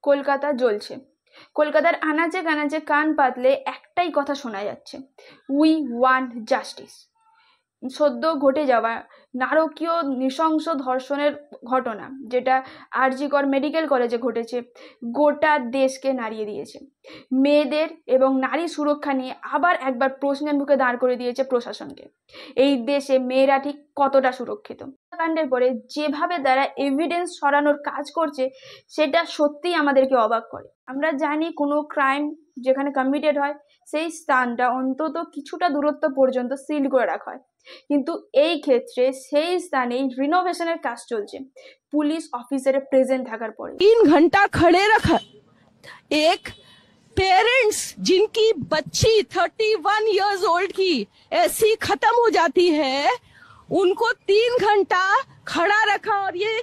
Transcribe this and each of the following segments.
কলকাতা জ্বলছে। কলকাতার আনাচে কানাচে কান পাতলে একটাই কথা শোনা যাচ্ছে, উই ওয়ান্ট জাস্টিস। সদ্য ঘটে যাওয়া নারকীয় নৃশংস ধর্ষণের ঘটনা, যেটা আরজি কর মেডিকেল কলেজে ঘটেছে, গোটা দেশকে নাড়িয়ে দিয়েছে। মেয়েদের এবং নারী সুরক্ষা নিয়ে আবার একবার প্রশ্নের মুখে দাঁড় করে দিয়েছে প্রশাসনকে। এই দেশে মেয়েরা ঠিক কতটা সুরক্ষিত? কাণ্ডের পরে যেভাবে তারা এভিডেন্স সরানোর কাজ করছে, সেটা সত্যিই আমাদেরকে অবাক করে। আমরা জানি কোনো ক্রাইম যেখানে কমিটেড হয়, সেই স্থানটা অন্তত কিছুটা দূরত্ব পর্যন্ত সিল করে রাখা হয়, কিন্তু এই ক্ষেত্রে সেই স্থানেই রিনোভেশনের কাজ চলছে পুলিশ অফিসারের প্রেজেন্ট থাকার পরে। 3 घंटा खड़े रखा एक पेरेंट्स जिनकी बच्ची 31 इयर्स ओल्ड की ऐसी खत्म हो जाती है, उनको 3 घंटा खड़ा रखा और ये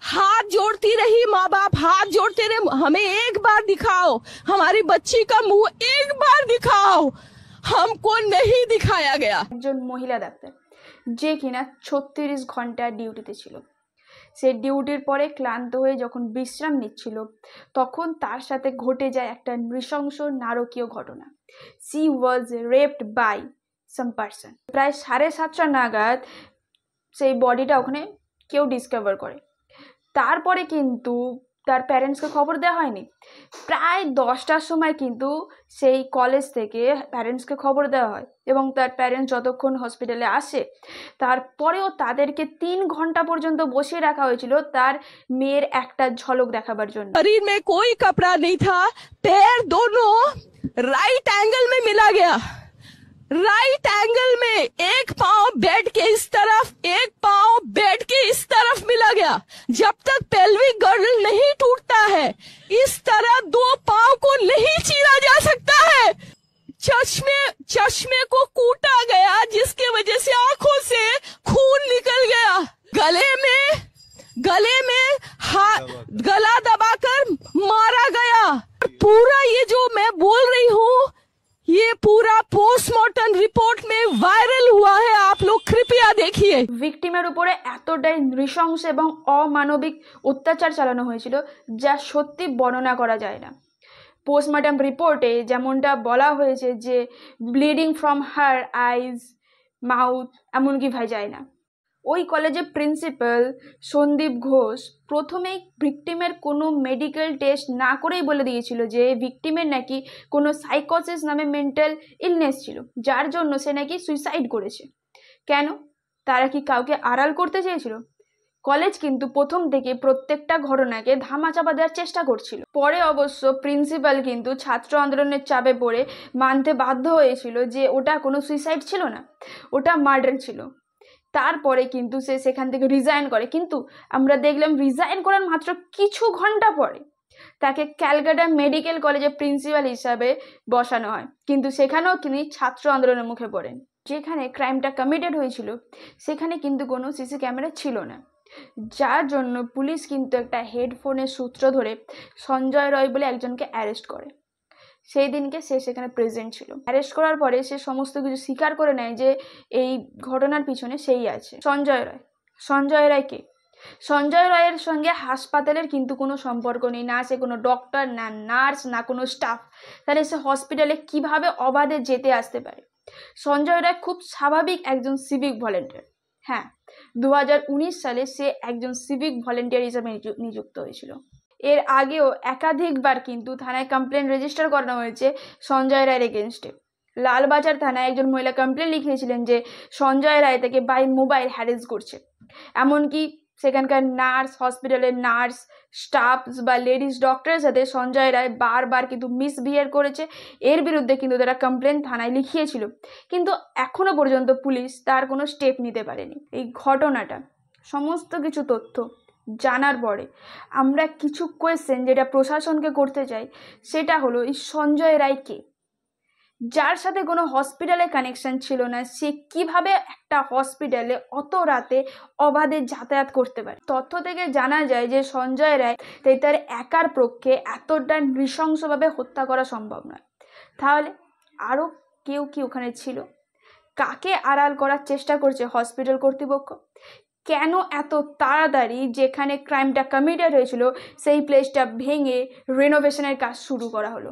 हाथ जोड़ती रही, माँ बाप हाथ जोड़ते रहे, हमें एक बार दिखाओ, हमारी बच्ची का मुंह एक बार दिखाओ। हमको नहीं दिखाया गया। একজন মহিলা ডাক্তার যে কিনা 36 ঘন্টা ডিউটিতে ছিল, সে ডিউটির পরে ক্লান্ত হয়ে যখন বিশ্রাম নিচ্ছিল, তখন তার সাথে ঘটে যায় একটা নৃশংস নারকীয় ঘটনা। She was raped by some person. প্রায় 7:30 নাগাদ সেই বডিটা ওখানে কেউ ডিসকভার করে। তারপরে কিন্তু তার প্যারেন্টসকে খবর দেওয়া হয়নি। প্রায় 10টার সময় কিন্তু সেই কলেজ থেকে প্যারেন্টসকে খবর দেওয়া হয়, এবং তার প্যারেন্টস যতক্ষণ হসপিটালে আসে, তারপরেও তাদেরকে 3 ঘন্টা পর্যন্ত বসিয়ে রাখা হয়েছিল তার মেয়ের একটা ঝলক দেখাবার জন্য। शरीर में कोई कपड़ा नहीं था, पैर दोनों राइट एंगल में मिला गया, राइट एंगल में एक पांव बेड के इस तरफ, एक पांव बेड के इस तरफ मिला गया। जब तक पेल्विक गर्ल नहीं टूटता है, इस तरह 2 पांव को नहीं चीरा जा सकता है। चश्मे को कूटा गया, जिसकी वजह से आंखों से खून निकल गया। गले में गला दबाकर मारा गया। पूरा ये जो मैं बोल रही हूँ, ये पूरा पोस्टमार्टम रिपोर्ट में वायरल हुआ है, आप लोग कृपया देखिए। ভিকটিমের উপরে এতটাই নৃশংস এবং অমানবিক অত্যাচার চালানো হয়েছিল, যা সত্যি বর্ণনা করা যায় না। পোস্টমর্টম রিপোর্টে যেমনটা বলা হয়েছে যে bleeding from her eyes, mouth, এমনকি ভাজাইনা। ওই কলেজের প্রিন্সিপাল সন্দীপ ঘোষ প্রথমেই ভিকটিমের কোনো মেডিকেল টেস্ট না করেই বলে দিয়েছিল যে ভিকটিমের নাকি কোনো সাইকোসিস নামে মেন্টাল ইলনেস ছিল, যার জন্য সে নাকি সুইসাইড করেছে। কেন? তারা কি কাউকে আড়াল করতে চেয়েছিল? কলেজ কিন্তু প্রথম থেকে প্রত্যেকটা ঘটনাকে ধামাচাপা দেওয়ার চেষ্টা করছিল। পরে অবশ্য প্রিন্সিপাল কিন্তু ছাত্র আন্দোলনের চাপে পড়ে মানতে বাধ্য হয়েছিল যে ওটা কোনো সুইসাইড ছিল না, ওটা মার্ডার ছিল। তারপরে কিন্তু সে সেখান থেকে রিজাইন করে, কিন্তু আমরা দেখলাম রিজাইন করার মাত্র কিছু ঘন্টা পরে তাকে ক্যালকাটা মেডিকেল কলেজের প্রিন্সিপাল হিসাবে বসানো হয়, কিন্তু সেখানেও তিনি ছাত্র আন্দোলনের মুখে পড়েন। যেখানে ক্রাইমটা কমিটেড হয়েছিল সেখানে কিন্তু কোনো সিসি ক্যামেরা ছিল না, যার জন্য পুলিশ কিন্তু একটা হেডফোনের সূত্র ধরে সঞ্জয় রয় বলে একজনকে অ্যারেস্ট করে। সেই দিনকে সে সেখানে প্রেজেন্ট ছিল। অ্যারেস্ট করার পরে সে সমস্ত কিছু স্বীকার করে নেয় যে এই ঘটনার পিছনে সেই আছে। সঞ্জয় রায়। সঞ্জয় রায় কে? সঞ্জয় রায়ের সঙ্গে হাসপাতালের কিন্তু কোনো সম্পর্ক নেই, না সে কোনো ডক্টর, না নার্স, না কোনো স্টাফ। তাহলে সে হসপিটালে কিভাবে অবাধে যেতে আসতে পারে? সঞ্জয় রায় খুব স্বাভাবিক একজন সিভিক ভলেন্টিয়ার। হ্যাঁ, 2019 সালে সে একজন সিভিক ভলেন্টিয়ার হিসাবে নিযুক্ত হয়েছিল। এর আগেও একাধিকবার কিন্তু থানায় কমপ্লেন রেজিস্টার করানো হয়েছে সঞ্জয় রায়ের এগেনস্টে। লালবাজার থানায় একজন মহিলা কমপ্লেন লিখিয়েছিলেন যে সঞ্জয় রায় তাকে বাই মোবাইল হ্যারেস করছে। এমনকি সেখানকার নার্স, হসপিটালের নার্স, স্টাফ বা লেডিস ডক্টরের সাথে সঞ্জয় রায় বারবার কিন্তু মিসবিহেভ করেছে। এর বিরুদ্ধে কিন্তু তারা কমপ্লেন থানায় লিখিয়েছিল, কিন্তু এখনো পর্যন্ত পুলিশ তার কোনো স্টেপ নিতে পারেনি। এই ঘটনাটা সমস্ত কিছু তথ্য জানার পরে আমরা কিছু কোয়েশ্চেন যেটা প্রশাসনকে করতে চাই, সেটা হলো এই সঞ্জয় রায় কে? যার সাথে কোনো হসপিটালে কানেকশন ছিল না, সে কিভাবে একটা হসপিটালে অত রাতে অবাধে যাতায়াত করতে পারে? তথ্য থেকে জানা যায় যে সঞ্জয় রায় তার একার পক্ষে এতটা নৃশংসভাবে হত্যা করা সম্ভব নয়। তাহলে আরও কেউ কি ওখানে ছিল? কাকে আড়াল করার চেষ্টা করছে হসপিটাল কর্তৃপক্ষ? কেন এত তাড়াতাড়ি যেখানে ক্রাইমটা কমিটেড হয়েছিল সেই প্লেসটা ভেঙে রেনোভেশনের কাজ শুরু করা হলো?